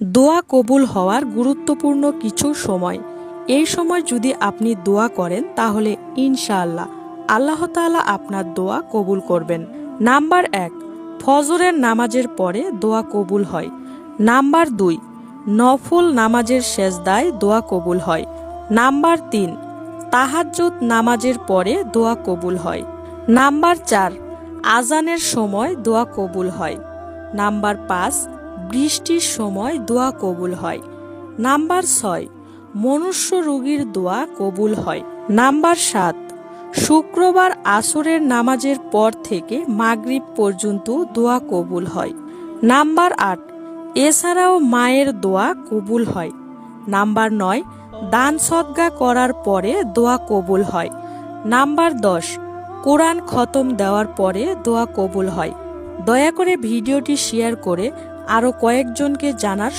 দোয়া কবুল হওয়ার গুরুত্বপূর্ণ কিছু সময়। এই সময় যদি আপনি দোয়া করেন তাহলে ইনশাআল্লাহ আল্লাহ তাআলা আপনার দোয়া কবুল করবেন। নাম্বার 1, ফজরের নামাজের পরে দোয়া কবুল হয়। নাম্বার 2, নফল নামাজের সেজদায় দোয়া কবুল হয়। নাম্বার 3, তাহাজ্জুদ নামাজের পরে দোয়া কবুল হয়। নাম্বার 4, আজানের সময় দোয়া কবুল হয়। নাম্বার 5, বৃষ্টির সময় দোয়া কবুল হয়। নাম্বার 6, মনুষ্য রোগীর দোয়া কবুল হয়। নাম্বার 7, শুক্রবার আসরের নামাজের পর থেকে মাগরিব পর্যন্ত দোয়া কবুল হয়। নাম্বার 8, এছাড়াও মায়ের দোয়া কবুল হয়। নাম্বার 9, দান সদকা করার পরে দোয়া কবুল হয়। নাম্বার 10, কোরআন খতম দেওয়ার পরে দোয়া কবুল হয়। দয়া করে ভিডিওটি শেয়ার করে আরও কয়েকজনকে জানার